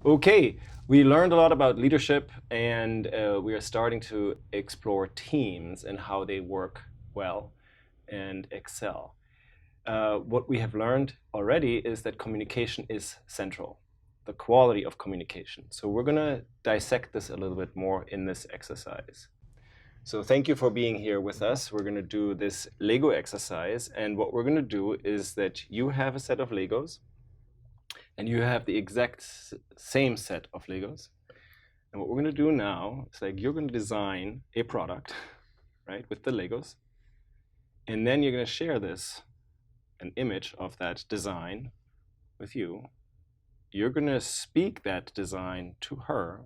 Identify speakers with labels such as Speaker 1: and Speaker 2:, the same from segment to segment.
Speaker 1: Okay, we learned a lot about leadership, and we are starting to explore teams and how they work well and excel. What we have learned already is that communication is central, the quality of communication. So we're going to dissect this a little bit more in this exercise. So thank you for being here with us. We're going to do this Lego exercise, and what we're going to do is that you have a set of Legos, and you have the exact same set of Legos. And what we're going to do now is like you're going to design a product, right, with the Legos. And then you're going to share this, an image of that design with you. You're going to speak that design to her.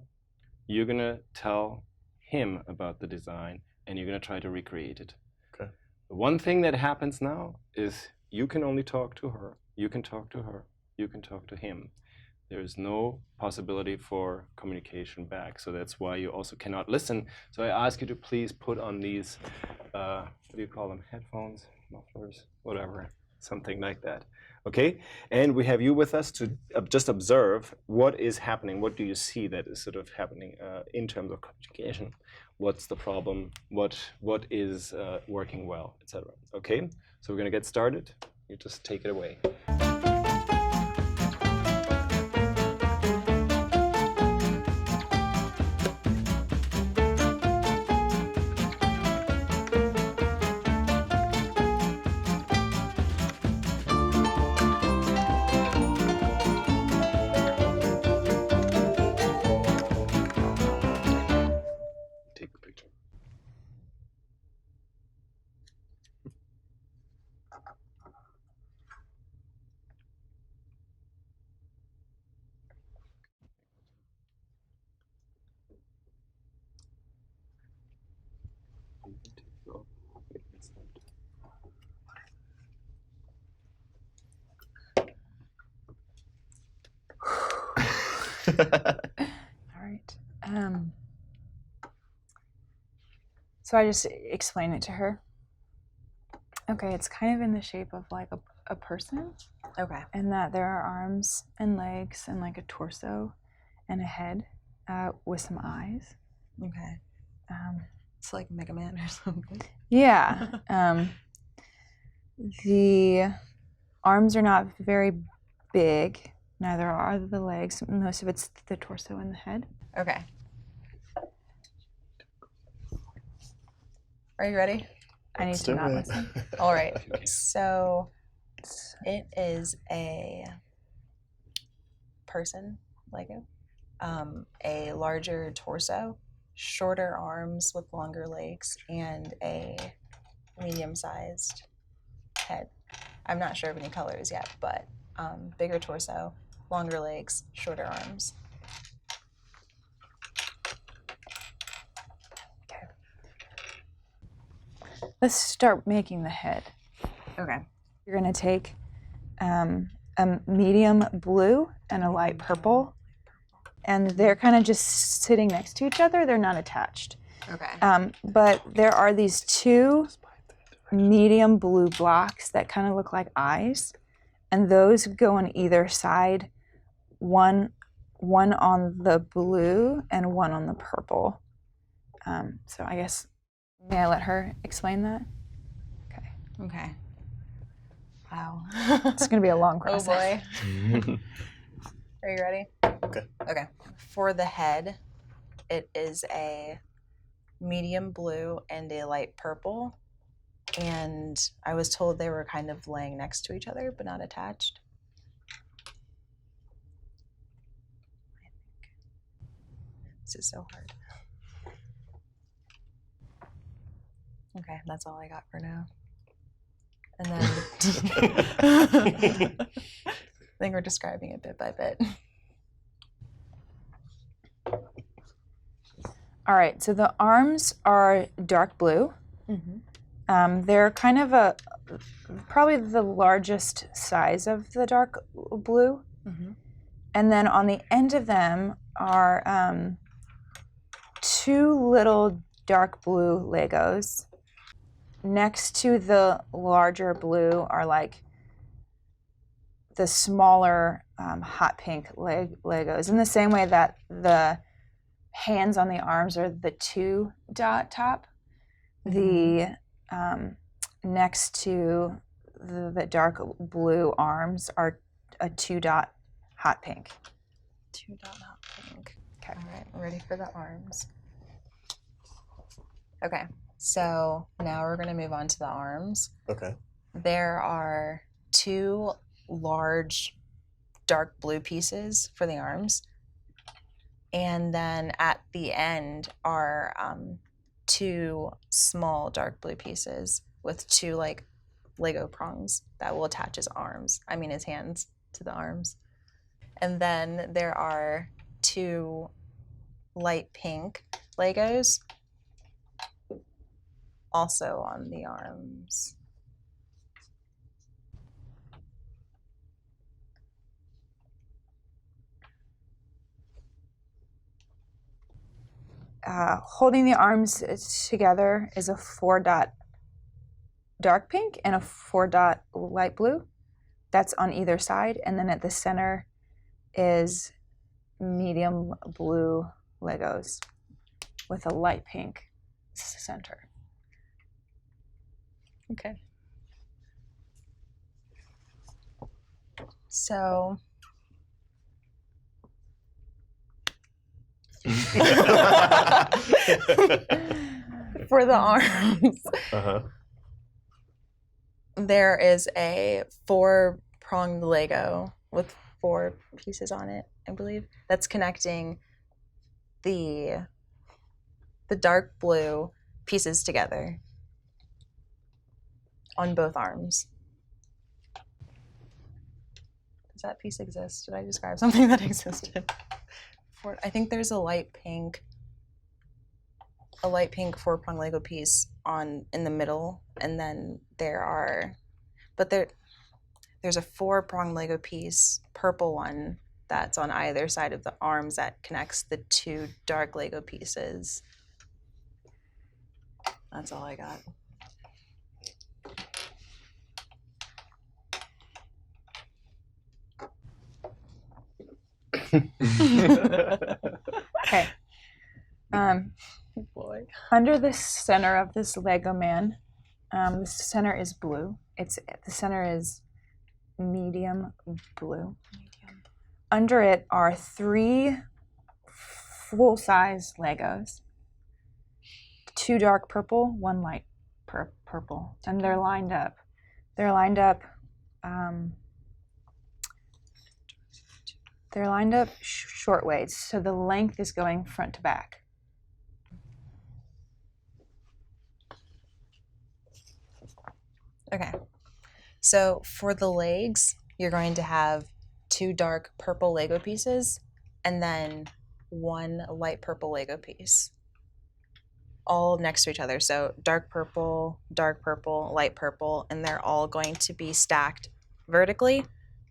Speaker 1: You're going to tell him about the design, and you're going to try to recreate it.
Speaker 2: Okay.
Speaker 1: The one thing that happens now is you can only talk to her. You can talk to her. You can talk to him. There is no possibility for communication back. So that's why you also cannot listen. So I ask you to please put on these, what do you call them? Headphones, mufflers, whatever, something like that. Okay? And we have you with us to just observe what is happening. What do you see that is sort of happening in terms of communication? What's the problem? What is working well, etc. Okay? So we're going to get started. You just take it away. Take a picture.
Speaker 3: All right. So I just explain it to her. Okay, it's kind of in the shape of like a person.
Speaker 4: Okay.
Speaker 3: And that there are arms and legs and like a torso and a head with some eyes.
Speaker 4: Okay. It's like Mega Man or something.
Speaker 3: Yeah. The arms are not very big. Neither are the legs. Most of it's the torso and the head.
Speaker 4: Okay. Are you ready?
Speaker 3: I need to not listen.
Speaker 4: All right. So it is a person Lego, a larger torso, shorter arms with longer legs, and a medium-sized head. I'm not sure of any colors yet, but bigger torso, longer legs, shorter arms.
Speaker 3: Okay. Let's start making the head.
Speaker 4: Okay.
Speaker 3: You're going to take a medium blue and a light purple, and they're kind of just sitting next to each other. They're not attached.
Speaker 4: Okay.
Speaker 3: But there are these two medium blue blocks that kind of look like eyes, and those go on either side, one on the blue and one on the purple. So I guess, may I let her explain that? Okay.
Speaker 4: Okay. Wow.
Speaker 3: It's going to be a long process.
Speaker 4: Oh boy. Are you ready?
Speaker 2: Okay.
Speaker 4: Okay. For the head, it is a medium blue and a light purple. And I was told they were kind of laying next to each other, but not attached. This is so hard. Okay, that's all I got for now. And then I think we're describing it bit by bit.
Speaker 3: All right, so the arms are dark blue.
Speaker 4: Mm-hmm.
Speaker 3: They're kind of probably the largest size of the dark blue.
Speaker 4: Mm-hmm.
Speaker 3: And then on the end of them are two little dark blue Legos. Next to the larger blue are like the smaller hot pink Legos in the same way that the hands on the arms are the 2-dot top. The next to the dark blue arms are a 2-dot hot pink.
Speaker 4: 2-dot hot pink.
Speaker 3: Okay.
Speaker 4: All right, ready for the arms. Okay, so now we're going to move on to the arms.
Speaker 2: Okay.
Speaker 4: There are 2 large dark blue pieces for the arms. And then at the end are 2 small dark blue pieces with 2 like Lego prongs that will attach his hands to the arms. And then there are 2 light pink Legos also on the arms.
Speaker 3: Holding the arms together is a 4-dot dark pink and a 4-dot light blue. That's on either side. And then at the center is medium blue Legos with a light pink center.
Speaker 4: Okay. So for the arms, there is a 4-pronged Lego with 4 pieces on it, I believe, that's connecting the dark blue pieces together on both arms. Does that piece exist? Did I describe something that existed? I think there's a light pink 4-pronged Lego piece in the middle, and then there's a 4-pronged Lego piece, purple one, that's on either side of the arms that connects the 2 dark Lego pieces. That's all I got.
Speaker 3: Okay.
Speaker 4: Boy.
Speaker 3: Under the center of this Lego man, the center is blue. The center is medium blue. Under it are 3 full-size Legos. 2 dark purple, 1 light purple, and they're lined up. They're lined up short ways, so the length is going front to back.
Speaker 4: Okay, so for the legs, you're going to have 2 dark purple Lego pieces and then 1 light purple Lego piece, all next to each other. So dark purple, light purple, and they're all going to be stacked vertically.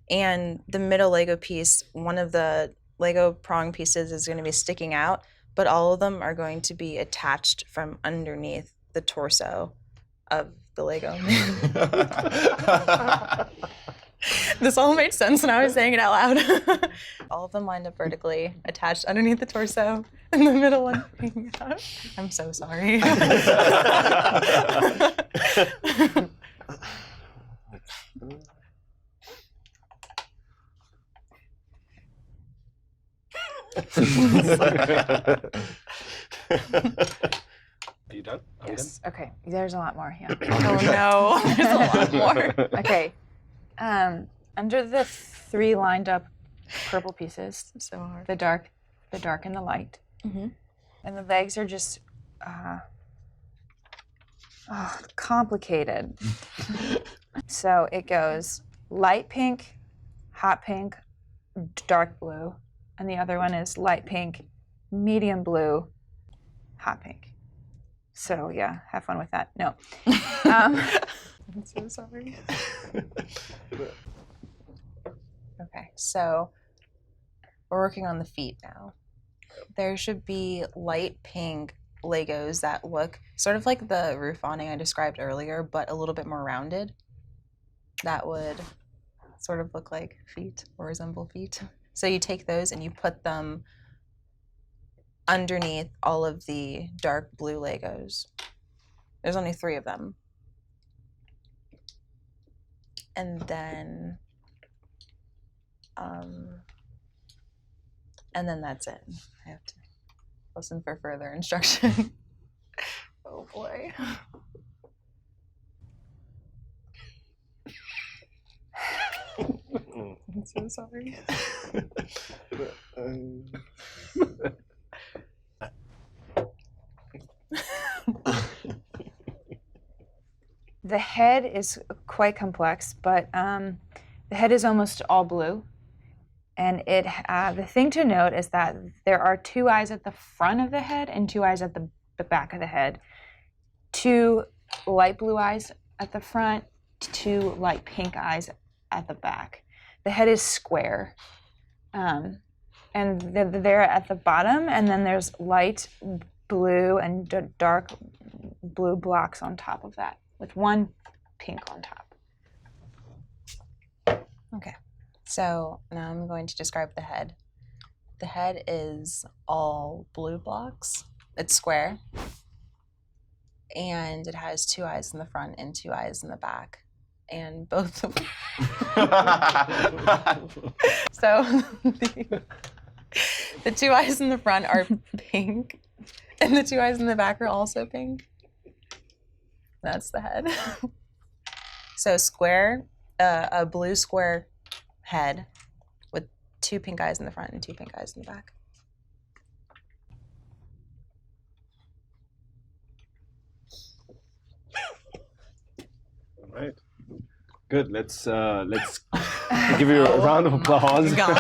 Speaker 4: And the middle Lego piece, one of the Lego prong pieces is going to be sticking out, but all of them are going to be attached from underneath the torso of the Lego. This all made sense when I was saying it out loud. All of them lined up vertically, attached underneath the torso, and the middle one hanging out. I'm so sorry.
Speaker 1: Are you done? Are we
Speaker 3: Yes. Okay. There's a lot more. Yeah.
Speaker 4: Oh no, there's a lot more.
Speaker 3: Okay. Under the 3 lined up purple pieces,
Speaker 4: So hard.
Speaker 3: the dark and the light,
Speaker 4: Mm-hmm.
Speaker 3: and the legs are just complicated. So it goes light pink, hot pink, dark blue, and the other one is light pink, medium blue, hot pink. So yeah, have fun with that. No.
Speaker 4: I'm so sorry. Okay, so we're working on the feet now. There should be light pink Legos that look sort of like the roof awning I described earlier, but a little bit more rounded. That would sort of look like feet or resemble feet. So you take those and you put them underneath all of the dark blue Legos. There's only 3 of them. And then that's it. I have to listen for further instruction. Oh boy. I'm so sorry.
Speaker 3: The head is quite complex, but the head is almost all blue. And the thing to note is that there are 2 eyes at the front of the head and 2 eyes at the back of the head. 2 light blue eyes at the front, 2 light pink eyes at the back. The head is square. And they're at the bottom, and then there's light blue and dark blue blocks on top of that, with 1 pink on top.
Speaker 4: Okay. So now I'm going to describe the head. The head is all blue blocks. It's square. And it has 2 eyes in the front and 2 eyes in the back. And both of them. So the 2 eyes in the front are pink. And the 2 eyes in the back are also pink. That's the head. So square, a blue square head with 2 pink eyes in the front and 2 pink eyes in the back.
Speaker 1: All right. Good. Let's give you a round of applause.
Speaker 4: God.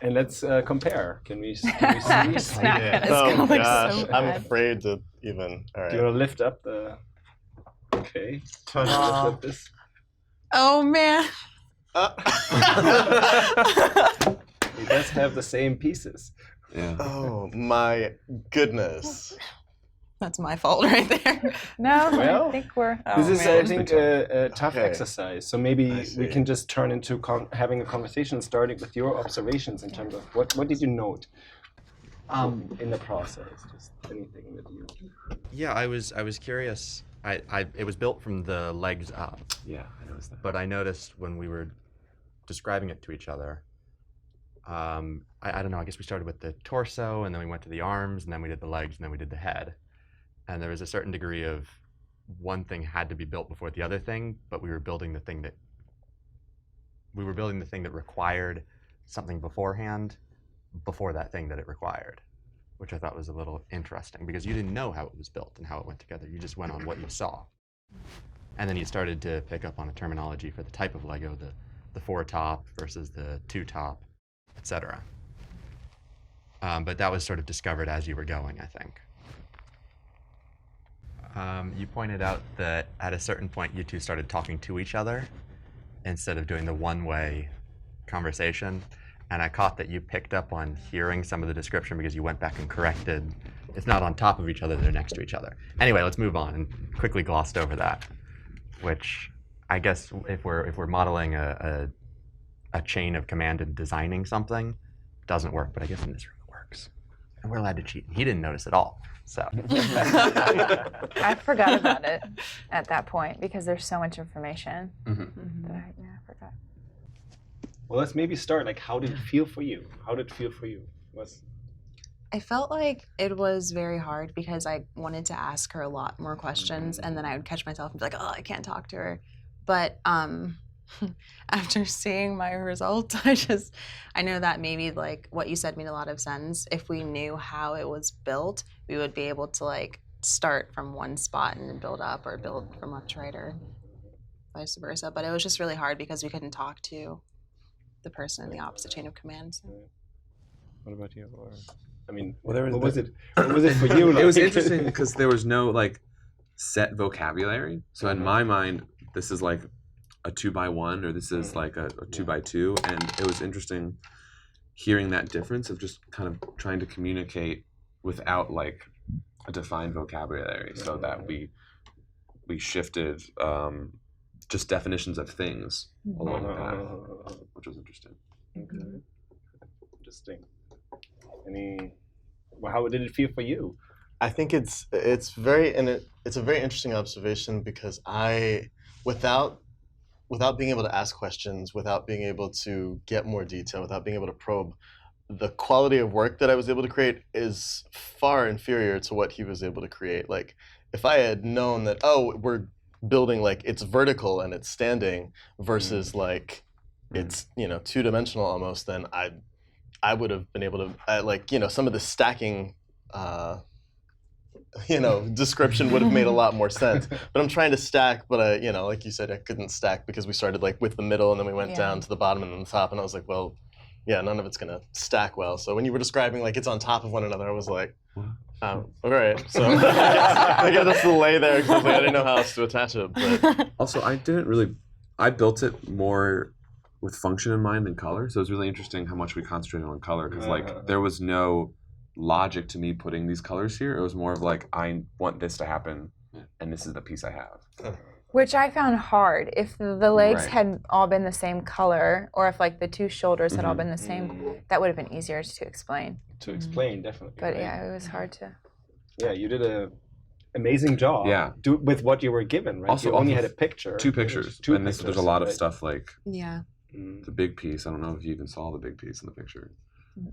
Speaker 1: And let's compare. Can we see?
Speaker 3: It's not
Speaker 2: Yeah.
Speaker 3: gonna
Speaker 2: Oh
Speaker 3: look
Speaker 2: gosh,
Speaker 3: so
Speaker 2: I'm
Speaker 3: bad.
Speaker 2: afraid to even. All
Speaker 1: Do you
Speaker 2: right.
Speaker 1: want to lift up the? Okay.
Speaker 2: Ta-da.
Speaker 1: Lift up this.
Speaker 4: Oh man.
Speaker 1: It does have the same pieces.
Speaker 5: Yeah.
Speaker 2: Oh my goodness.
Speaker 4: That's my fault right there.
Speaker 3: No,
Speaker 1: Well,
Speaker 3: I think we're.
Speaker 1: This is,
Speaker 4: man.
Speaker 1: I think, a tough
Speaker 2: Okay.
Speaker 1: exercise. So maybe
Speaker 2: I
Speaker 1: we
Speaker 2: see.
Speaker 1: can just turn into having a conversation, starting with your observations in terms of what did you note in the process? Just anything that you.
Speaker 5: Yeah, I was curious. It was built from the legs up,
Speaker 1: Yeah, I noticed that.
Speaker 5: but I noticed when we were describing it to each other, I don't know, I guess we started with the torso, and then we went to the arms, and then we did the legs, and then we did the head. And there was a certain degree of one thing had to be built before the other thing, but we were building the thing that required something beforehand before that thing that it required, which I thought was a little interesting because you didn't know how it was built and how it went together. You just went on what you saw. And then you started to pick up on a terminology for the type of Lego, the 4 top versus the 2 top, etc. But that was sort of discovered as you were going, I think. You pointed out that at a certain point you 2 started talking to each other instead of doing the one-way conversation. And I caught that you picked up on hearing some of the description because you went back and corrected. It's not on top of each other, they're next to each other. Anyway, let's move on, and quickly glossed over that, which I guess if we're modeling a chain of command and designing something, doesn't work, but I guess in this room it works. And we're allowed to cheat. He didn't notice at all, so.
Speaker 3: I forgot about it at that point because there's so much information.
Speaker 5: Mm-hmm.
Speaker 3: That I forgot.
Speaker 1: Well, let's maybe start. Like, how did it feel for you? How did it feel for you?
Speaker 4: I felt like it was very hard because I wanted to ask her a lot more questions, and then I would catch myself and be like, oh, I can't talk to her. But after seeing my result, I know that maybe like what you said made a lot of sense. If we knew how it was built, we would be able to like start from one spot and then build up, or build from left to right, or vice versa. But it was just really hard because we couldn't talk to the person in the opposite chain of command. So.
Speaker 1: What about you? Or, I mean,
Speaker 5: Well,
Speaker 1: what was it? What was it for you?
Speaker 6: It was
Speaker 1: like?
Speaker 6: interesting because there was no like set vocabulary. So in my mind, this is like a 2x1, or this is like a 2x2, and it was interesting hearing that difference of just kind of trying to communicate without like a defined vocabulary, so that we we shifted just definitions of things along the path, which was interesting.
Speaker 1: Okay. Interesting. How did it feel for you?
Speaker 2: I think it's a very interesting observation because without being able to ask questions, without being able to get more detail, without being able to probe, the quality of work that I was able to create is far inferior to what he was able to create. Like, if I had known that, oh, we're building like it's vertical and it's standing versus like it's, you know, two-dimensional almost, then I would have been able to like, you know, some of the stacking you know, description would have made a lot more sense. But I'm trying to stack, but I, you know, like you said, I couldn't stack because we started like with the middle and then we went down to the bottom and then the top, and I was like, well, yeah, none of it's gonna stack well. So when you were describing like it's on top of one another, I was like, oh, all right. So I got this delay there because like, I didn't know how else to attach it. But
Speaker 6: Also, I built it more with function in mind than color. So it was really interesting how much we concentrated on color because like there was no logic to me putting these colors here. It was more of like, I want this to happen and this is the piece I have.
Speaker 3: Which I found hard. If the legs
Speaker 6: Right.
Speaker 3: had all been the same color, or if like the two shoulders had all been the same, that would have been easier to explain.
Speaker 1: To explain, definitely.
Speaker 3: But
Speaker 1: right?
Speaker 3: yeah, it was hard to.
Speaker 1: Yeah, you did an amazing job.
Speaker 6: Yeah.
Speaker 1: With what you were given, right?
Speaker 6: Also,
Speaker 1: you only
Speaker 6: off
Speaker 1: had
Speaker 6: of
Speaker 1: a picture.
Speaker 6: Two pictures.
Speaker 1: Two
Speaker 6: and
Speaker 1: pictures,
Speaker 6: there's a lot of
Speaker 1: right?
Speaker 6: stuff like
Speaker 3: Yeah.
Speaker 6: the big piece. I don't know if you even saw the big piece in the picture.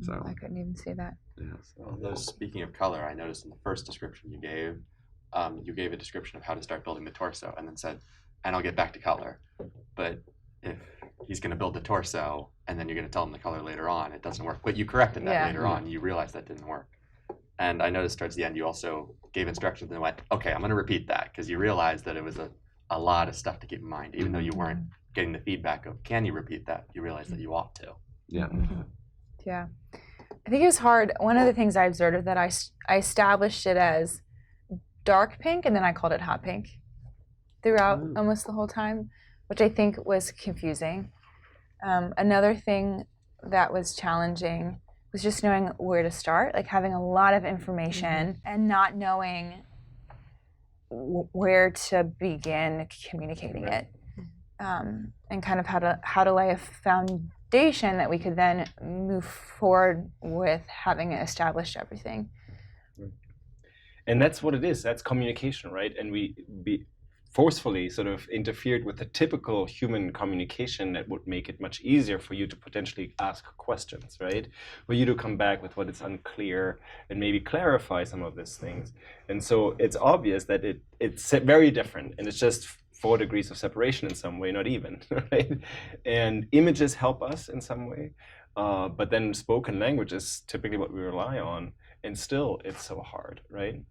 Speaker 6: So
Speaker 3: I couldn't even see that.
Speaker 6: yeah.
Speaker 5: Although speaking of color, I noticed in the first description you gave a description of how to start building the torso, and then said, "And I'll get back to color." But if he's going to build the torso, and then you're going to tell him the color later on, it doesn't work. But you corrected that later on. You realized that didn't work. And I noticed towards the end you also gave instructions and went, "Okay, I'm going to repeat that," because you realized that it was a lot of stuff to keep in mind, even though you weren't getting the feedback of, "Can you repeat that?" You realized that you ought to.
Speaker 6: Yeah.
Speaker 3: Yeah. I think it was hard. One of the things I observed that I established it as dark pink, and then I called it hot pink throughout almost the whole time, which I think was confusing. Another thing that was challenging was just knowing where to start, like having a lot of information and not knowing where to begin communicating it, and kind of how to lay a foundation that we could then move forward with having established everything.
Speaker 1: And that's what it is. That's communication, right? And we forcefully sort of interfered with the typical human communication that would make it much easier for you to potentially ask questions, right? For you to come back with what is unclear and maybe clarify some of these things. And so it's obvious that it's very different, and it's just 4 degrees of separation in some way, not even, right? And images help us in some way, but then spoken language is typically what we rely on, and still it's so hard, right?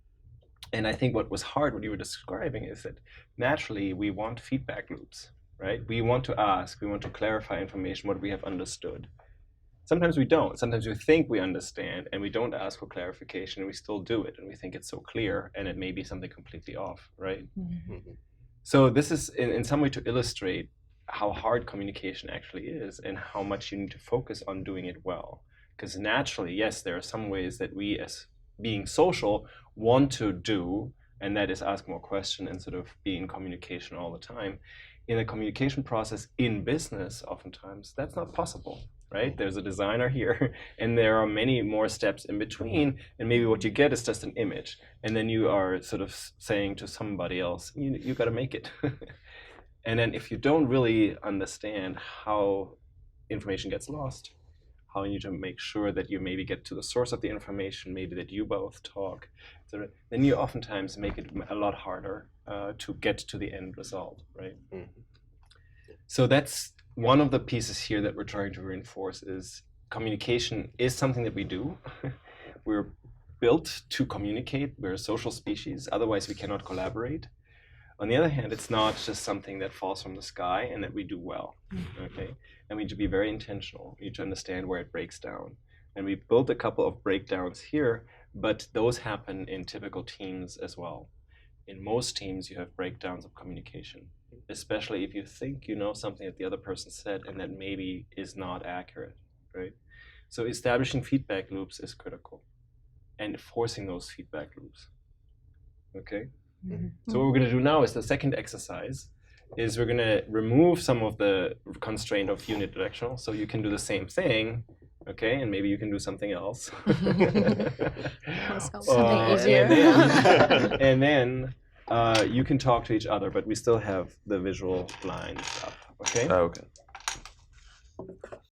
Speaker 1: And I think what was hard, what you were describing, is that naturally we want feedback loops, right? We want to ask, we want to clarify information, what we have understood. Sometimes we don't. Sometimes we think we understand and we don't ask for clarification and we still do it and we think it's so clear and it may be something completely off, right? So this is in some way to illustrate how hard communication actually is and how much you need to focus on doing it well. Because naturally, yes, there are some ways that we as being social want to do, and that is ask more questions and sort of be in communication all the time. In a communication process in business, oftentimes that's not possible, right? There's a designer here and there are many more steps in between, and maybe what you get is just an image, and then you are sort of saying to somebody else, you got to make it. And then if you don't really understand how information gets lost, how you need to make sure that you maybe get to the source of the information, maybe that you both talk, then you oftentimes make it a lot harder to get to the end result, right? So that's one of the pieces here that we're trying to reinforce is communication is something that we do. We're built to communicate. We're a social species. Otherwise, we cannot collaborate. On the other hand, it's not just something that falls from the sky and that we do well, okay? And we need to be very intentional. We need to understand where it breaks down. And we built a couple of breakdowns here, but those happen in typical teams as well. In most teams, you have breakdowns of communication, especially if you think you know something that the other person said and that maybe is not accurate, right? So establishing feedback loops is critical and forcing those feedback loops, okay? So what we're going to do now is the second exercise is we're going to remove some of the constraint of unidirectional. So you can do the same thing, okay, and maybe you can do something else.
Speaker 7: Something easier.
Speaker 1: And then you can talk to each other, but we still have the visual lines up, okay?
Speaker 6: Oh, okay.